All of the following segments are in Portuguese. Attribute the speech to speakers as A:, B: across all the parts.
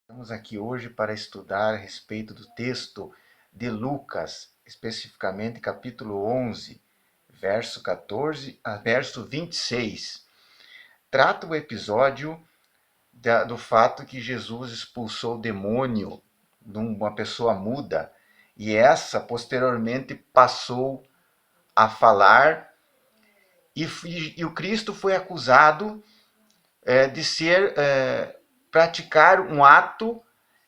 A: Estamos aqui hoje para estudar a respeito do texto de Lucas, especificamente capítulo 11, verso 14 a verso 26. Trata o episódio do fato que Jesus expulsou o demônio de uma pessoa muda e essa posteriormente passou a falar e o Cristo foi acusado de praticar um ato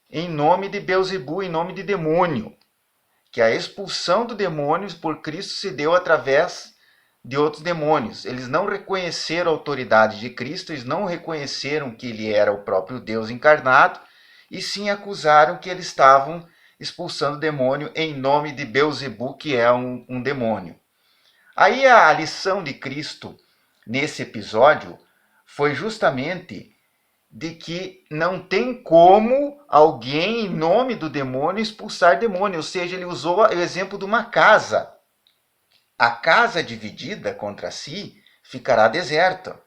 A: em nome de Beelzebub, em nome de demônio, que a expulsão do demônio por Cristo se deu através de outros demônios. Eles não reconheceram a autoridade de Cristo, eles não reconheceram que ele era o próprio Deus encarnado, e sim acusaram que eles estavam expulsando demônio em nome de Beelzebub, que é um demônio. Aí a lição de Cristo nesse episódio foi justamente de que não tem como alguém, em nome do demônio, expulsar demônio. Ou seja, ele usou o exemplo de uma casa. A casa dividida contra si ficará deserta.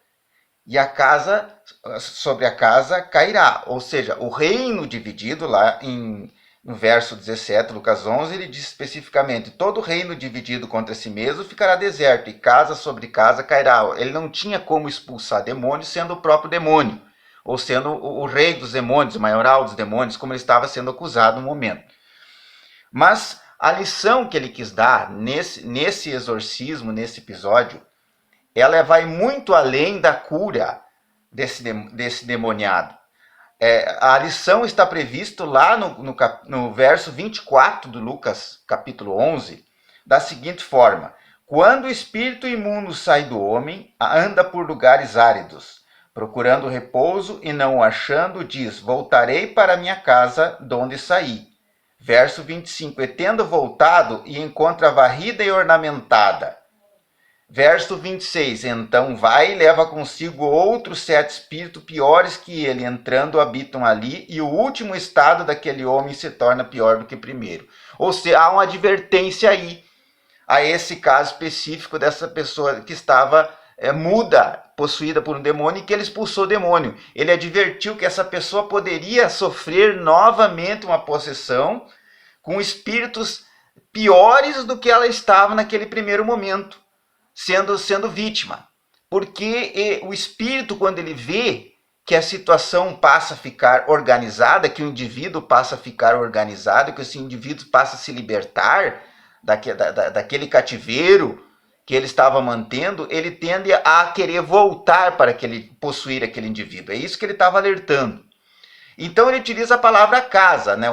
A: E a casa, sobre a casa, cairá. Ou seja, o reino dividido, lá no verso 17, Lucas 11, ele diz especificamente: todo reino dividido contra si mesmo ficará deserto, e casa sobre casa cairá. Ele não tinha como expulsar demônio sendo o próprio demônio, ou sendo o rei dos demônios, o maioral dos demônios, como ele estava sendo acusado no momento. Mas a lição que ele quis dar nesse exorcismo, nesse episódio, ela vai muito além da cura desse demoniado. A lição está prevista lá no verso 24 do Lucas, capítulo 11, da seguinte forma: quando o espírito imundo sai do homem, anda por lugares áridos, procurando repouso e não o achando, diz: voltarei para minha casa, de onde saí. Verso 25: e tendo voltado, e encontra varrida e ornamentada. Verso 26, então vai e leva consigo outros 7 espíritos piores que ele, entrando habitam ali, e o último estado daquele homem se torna pior do que o primeiro. Ou seja, há uma advertência aí, a esse caso específico dessa pessoa que estava muda, possuída por um demônio, e que ele expulsou o demônio. Ele advertiu que essa pessoa poderia sofrer novamente uma possessão com espíritos piores do que ela estava naquele primeiro momento, sendo vítima. Porque o espírito, quando ele vê que a situação passa a ficar organizada, que o indivíduo passa a ficar organizado, que esse indivíduo passa a se libertar daquele cativeiro que ele estava mantendo, ele tende a querer voltar para possuir aquele indivíduo. É isso que ele estava alertando. Então ele utiliza a palavra casa, né?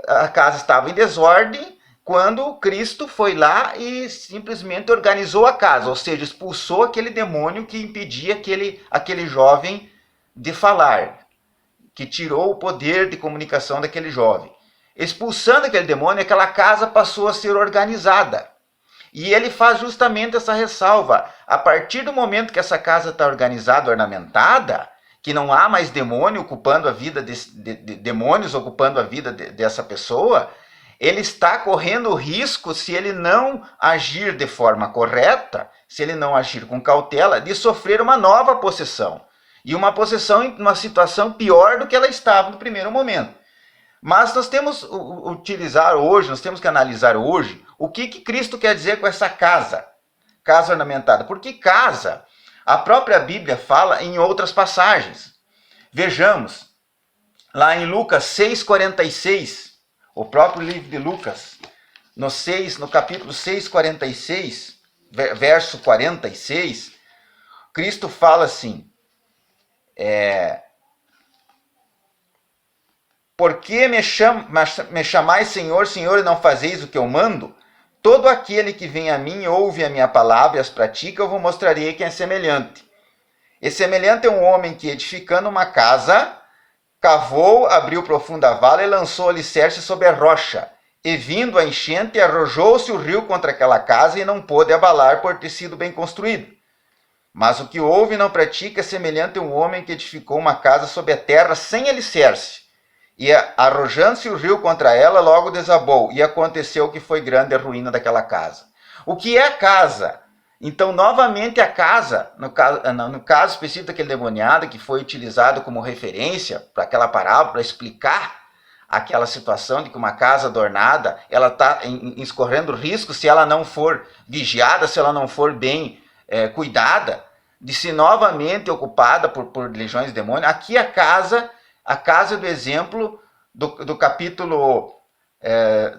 A: A casa estava em desordem quando Cristo foi lá e simplesmente organizou a casa, ou seja, expulsou aquele demônio que impedia aquele jovem de falar, que tirou o poder de comunicação daquele jovem. Expulsando aquele demônio, aquela casa passou a ser organizada. E ele faz justamente essa ressalva: a partir do momento que essa casa está organizada, ornamentada, que não há mais demônio ocupando a vida demônios ocupando a vida dessa pessoa, ele está correndo o risco, se ele não agir de forma correta, se ele não agir com cautela, de sofrer uma nova possessão. E uma possessão em uma situação pior do que ela estava no primeiro momento. Mas nós temos nós temos que analisar hoje o que Cristo quer dizer com essa casa ornamentada. Porque casa, a própria Bíblia fala em outras passagens. Vejamos, lá em Lucas 6,46, o próprio livro de Lucas, no capítulo 6,46, verso 46, Cristo fala assim: por que me chamais Senhor, Senhor, e não fazeis o que eu mando? Todo aquele que vem a mim, ouve a minha palavra e as pratica, eu vos mostrarei quem é semelhante. E semelhante é um homem que, edificando uma casa, cavou, abriu profunda vala e lançou alicerce sobre a rocha. E vindo a enchente, arrojou-se o rio contra aquela casa e não pôde abalar por ter sido bem construído. Mas o que ouve e não pratica é semelhante a um homem que edificou uma casa sobre a terra sem alicerce. E arrojando-se o rio contra ela, logo desabou. E aconteceu que foi grande a ruína daquela casa. O que é a casa? Então, novamente, a casa, no caso específico daquele demoniado, que foi utilizado como referência para aquela parábola, para explicar aquela situação de que uma casa adornada, ela está escorrendo risco se ela não for vigiada, se ela não for bem cuidada, de ser novamente ocupada por legiões de demônios. Aqui a casa do exemplo do capítulo,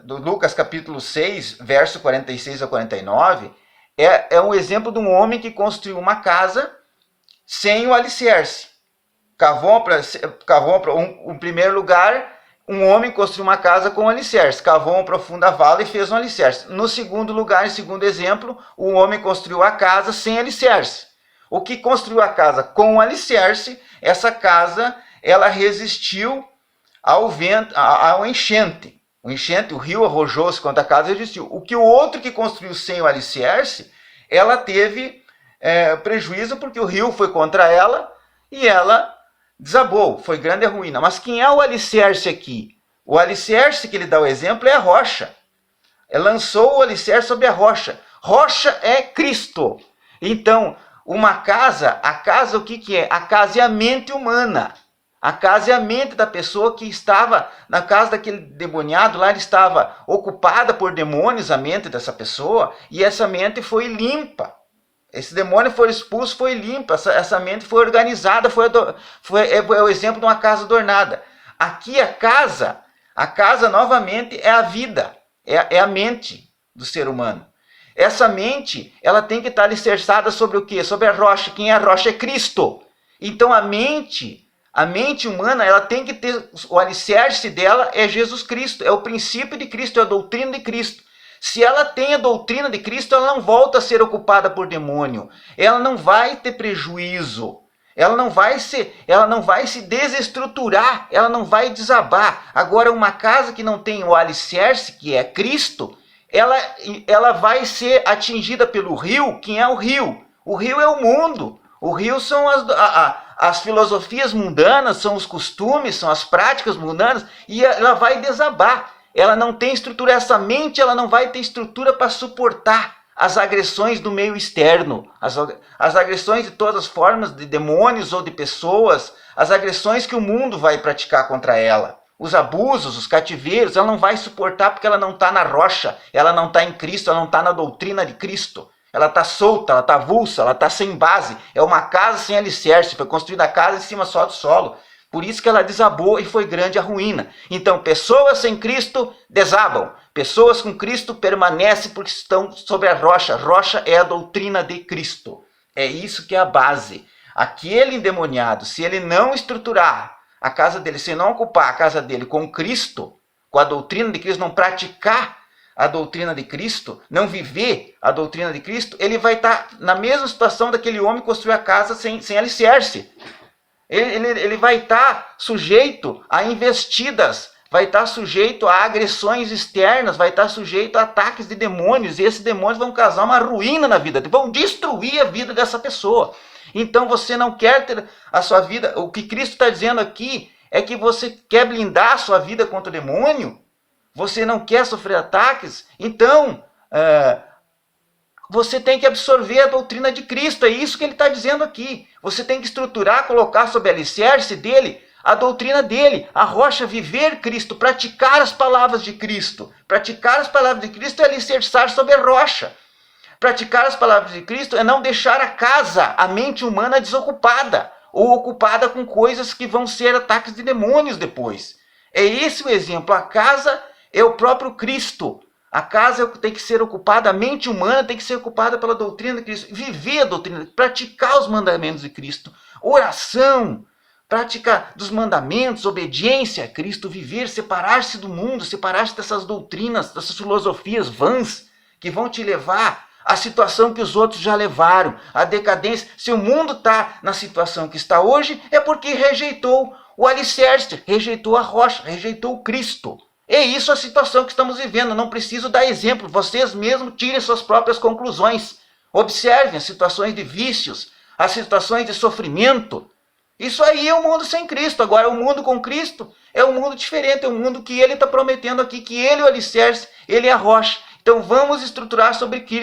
A: do Lucas capítulo 6, verso 46 a 49, é um exemplo de um homem que construiu uma casa sem o alicerce. Em primeiro lugar, um homem construiu uma casa com alicerce, cavou uma profunda vala e fez um alicerce. No segundo lugar, em segundo exemplo, o homem construiu a casa sem alicerce. O que construiu a casa com alicerce, essa casa, ela resistiu ao vento, ao enchente. O rio arrojou-se contra a casa e resistiu. O que o outro que construiu sem o alicerce, ela teve prejuízo porque o rio foi contra ela e ela desabou, foi grande a ruína. Mas quem é o alicerce aqui? O alicerce que ele dá o exemplo é a rocha. Ele lançou o alicerce sobre a rocha. Rocha é Cristo. Então, a casa o que é? A casa é a mente humana. A casa é a mente da pessoa que estava, na casa daquele demoniado lá, ele estava ocupada por demônios, a mente dessa pessoa, e essa mente foi limpa. Esse demônio foi expulso, foi limpa, essa mente foi organizada, é o exemplo de uma casa adornada. Aqui a casa novamente é a vida, é a mente do ser humano. Essa mente, ela tem que estar alicerçada sobre o quê? Sobre a rocha. Quem é a rocha? É Cristo. Então a mente humana, ela tem que ter, o alicerce dela é Jesus Cristo, é o princípio de Cristo, é a doutrina de Cristo. Se ela tem a doutrina de Cristo, ela não volta a ser ocupada por demônio. Ela não vai ter prejuízo. Ela não vai se desestruturar, ela não vai desabar. Agora, uma casa que não tem o alicerce, que é Cristo, ela vai ser atingida pelo rio. Quem é o rio? O rio é o mundo. O rio são as filosofias mundanas, são os costumes, são as práticas mundanas, e ela vai desabar. Ela não tem estrutura, essa mente ela não vai ter estrutura para suportar as agressões do meio externo, as agressões de todas as formas, de demônios ou de pessoas, as agressões que o mundo vai praticar contra ela. Os abusos, os cativeiros, ela não vai suportar porque ela não está na rocha, ela não está em Cristo, ela não está na doutrina de Cristo. Ela está solta, ela está avulsa, ela está sem base. É uma casa sem alicerce, foi construída a casa em cima só do solo. Por isso que ela desabou e foi grande a ruína. Então, pessoas sem Cristo desabam. Pessoas com Cristo permanecem porque estão sobre a rocha. Rocha é a doutrina de Cristo. É isso que é a base. Aquele endemoniado, se ele não estruturar a casa dele, se não ocupar a casa dele com Cristo, com a doutrina de Cristo, não praticar a doutrina de Cristo, não viver a doutrina de Cristo, ele vai estar na mesma situação daquele homem que construiu a casa sem alicerce. Ele vai estar sujeito a investidas, vai estar sujeito a agressões externas, vai estar sujeito a ataques de demônios, e esses demônios vão causar uma ruína na vida, vão destruir a vida dessa pessoa. Então você não quer ter a sua vida, o que Cristo está dizendo aqui é que você quer blindar a sua vida contra o demônio, você não quer sofrer ataques, então você tem que absorver a doutrina de Cristo, é isso que ele está dizendo aqui. Você tem que estruturar, colocar sob alicerce dele a doutrina dele, a rocha, viver Cristo, praticar as palavras de Cristo. Praticar as palavras de Cristo é alicerçar sobre a rocha. Praticar as palavras de Cristo é não deixar a casa, a mente humana desocupada, ou ocupada com coisas que vão ser ataques de demônios depois. É esse o exemplo, a casa é o próprio Cristo. A casa tem que ser ocupada, a mente humana tem que ser ocupada pela doutrina de Cristo. Viver a doutrina, praticar os mandamentos de Cristo. Oração, prática dos mandamentos, obediência a Cristo, viver, separar-se do mundo, separar-se dessas doutrinas, dessas filosofias vãs que vão te levar à situação que os outros já levaram, à decadência. Se o mundo está na situação que está hoje, é porque rejeitou o alicerce, rejeitou a rocha, rejeitou o Cristo. É isso a situação que estamos vivendo. Não preciso dar exemplo. Vocês mesmos tirem suas próprias conclusões. Observem as situações de vícios, as situações de sofrimento. Isso aí é o mundo sem Cristo. Agora, o mundo com Cristo é um mundo diferente. É um mundo que ele está prometendo aqui, que ele é o alicerce, ele é a rocha. Então, vamos estruturar sobre Cristo.